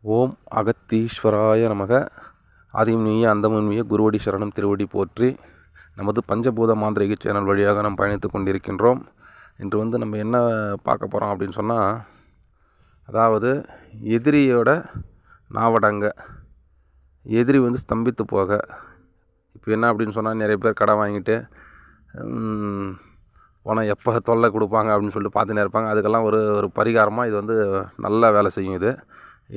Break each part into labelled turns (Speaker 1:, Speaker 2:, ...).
Speaker 1: ஓம் அகத்தீஸ்வராய நமக. ஆதியும் நீய அந்தமும் நீய குருவடி சரணம் திருவடி போற்றி. நமது பஞ்சபூத மாந்திரிக சேனல் வழியாக நாம் பயணித்து கொண்டிருக்கின்றோம். இன்று நம்ம என்ன பார்க்க போகிறோம் அப்படின்னு சொன்னால், அதாவது எதிரியோட நாவடங்க, எதிரி ஸ்தம்பித்து போக. இப்போ என்ன அப்படின்னு சொன்னால், நிறைய பேர் கடை வாங்கிட்டு போனால் எப்போ தொல்லை கொடுப்பாங்க அப்படின்னு சொல்லிட்டு பார்த்துன்னு இருப்பாங்க. அதுக்கெல்லாம் ஒரு பரிகாரமாக இது நல்லா வேலை செய்யும். இது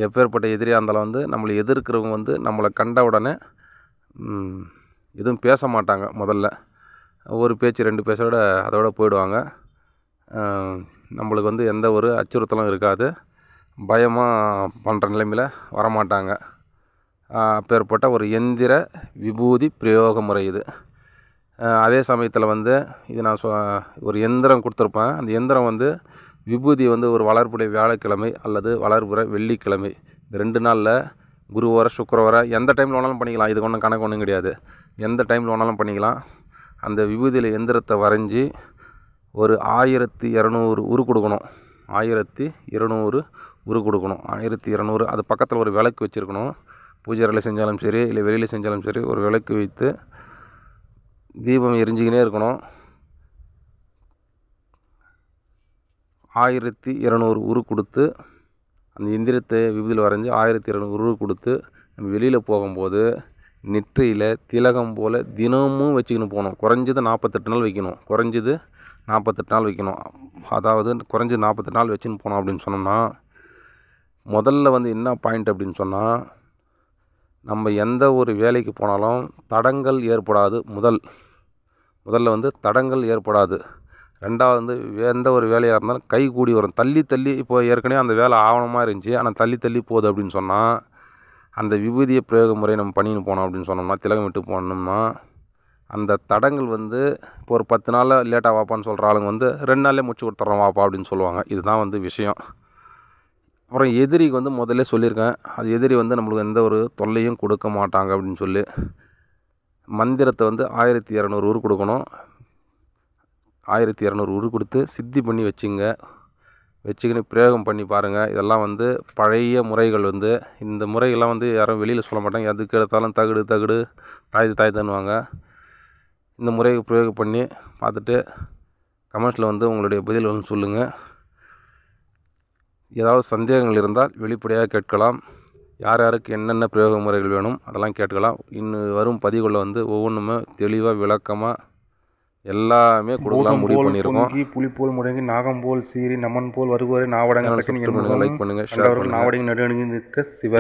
Speaker 1: எப்பேற்பட்ட எதிரியாக இருந்தாலும் நம்மளை எதிர்க்கிறவங்க நம்மளை கண்ட உடனே எதுவும் பேச மாட்டாங்க. முதல்ல ஒரு பேச்சு 2 பேச்சோட அதோட போயிடுவாங்க. நம்மளுக்கு எந்த ஒரு அச்சுறுத்தலும் இருக்காது. பயமாக பண்ணுற நிலைமையில் வரமாட்டாங்க. அப்பேற்பட்ட ஒரு எந்திர விபூதி பிரயோக முறை இது. அதே சமயத்தில் இது நான் ஒரு எந்திரம் கொடுத்துருப்பேன். அந்த எந்திரம் விபூதி ஒரு வளர்ப்புடைய வியாழக்கிழமை அல்லது வளர்ப்புற வெள்ளிக்கிழமை, இந்த 2 நாளில் குருவார சுக்கிரவார எந்த டைமில் வேணாலும் பண்ணிக்கலாம். இது ஒன்றும் கணக்கு ஒன்றும் கிடையாது. எந்த டைமில் வேணாலும் பண்ணிக்கலாம். அந்த விபூதியில் எந்திரத்தை வரைஞ்சி ஒரு 1200 உரு கொடுக்கணும். 1200 உரு கொடுக்கணும். 1200 அது பக்கத்தில் ஒரு விளக்கு வச்சுருக்கணும். பூஜை அறையில் செஞ்சாலும் சரி, இல்லை வெளியில் செஞ்சாலும் சரி, ஒரு விளக்கு வைத்து தீபம் எரிஞ்சிக்கினே இருக்கணும். 1200 உரு கொடுத்து அந்த எந்திரத்தை விபூதியில் வரைஞ்சி 1200 உரு கொடுத்து நம்ம வெளியில் போகும்போது நெற்றியில் திலகம் போல் தினமும் வச்சுக்கின்னு போகணும். குறைஞ்சது 48 நாள் வைக்கணும். குறைஞ்சது 48 நாள் வைக்கணும். அதாவது குறைஞ்சது 48 நாள் வச்சுன்னு போனோம் அப்படின்னு சொன்னோம்னா, முதல்ல என்ன பாயிண்ட் அப்படின்னு சொன்னால், நம்ம எந்த ஒரு வேலைக்கு போனாலும் தடங்கள் ஏற்படாது. முதல்ல தடங்கள் ஏற்படாது. 2வது எந்த ஒரு வேலையாக இருந்தாலும் கை கூடி வரும். தள்ளி இப்போ ஏற்கனவே அந்த வேலை ஆவணமாக இருந்துச்சு, ஆனால் தள்ளி போகுது அப்படின்னு சொன்னால், அந்த விபூதிய பிரயோக முறை நம்ம பண்ணின்னு போனோம் அப்படின்னு சொன்னோம்னா, திலகம் விட்டு போனோம்னா, அந்த தடங்கள் இப்போ ஒரு 10 நாளில் லேட்டாக வாப்பான்னு சொல்கிற ஆளுங்க 2 நாள்லேயே முடிச்சு கொடுத்துட்றோம் வாப்பா அப்படின்னு சொல்லுவாங்க. இதுதான் விஷயம். அப்புறம் எதிரிக்கு முதல்ல சொல்லியிருக்கேன். அது எதிரி நம்மளுக்கு எந்த ஒரு தொல்லையும் கொடுக்க மாட்டாங்க அப்படின்னு சொல்லி, மந்திரத்தை 1200 உரு கொடுக்கணும். 1200 உரு கொடுத்து சித்தி பண்ணி வச்சுக்கின்னு பிரயோகம் பண்ணி பாருங்கள். இதெல்லாம் பழைய முறைகள். இந்த முறைகள்லாம் யாரும் வெளியில் சொல்ல மாட்டாங்க. எதுக்கு எடுத்தாலும் தகுடு தாய்தான்னுவாங்க. இந்த முறையை பிரயோகம் பண்ணி பார்த்துட்டு கமெண்ட்ஸில் உங்களுடைய பதில் சொல்லுங்கள். ஏதாவது சந்தேகங்கள் இருந்தால் வெளிப்படையாக கேட்கலாம். யார் யாருக்கு என்னென்ன பிரயோக முறைகள் வேணும் அதெல்லாம் கேட்கலாம். இன்னும் வரும் பதிவுகளில் ஒவ்வொன்றுமே தெளிவாக விளக்கமாக எல்லாமே கொடுக்கலாம் முடிவு பண்ணியிருக்கோம்.
Speaker 2: புலிப்போல் முடங்கி நாகம்போல் சீறி நமன் போல் வருவரை நாவடங்க
Speaker 1: லைக் பண்ணுங்கள், ஷேர் பண்ணுங்கள்.
Speaker 2: நாவடங்க நடுநிற்க சிவ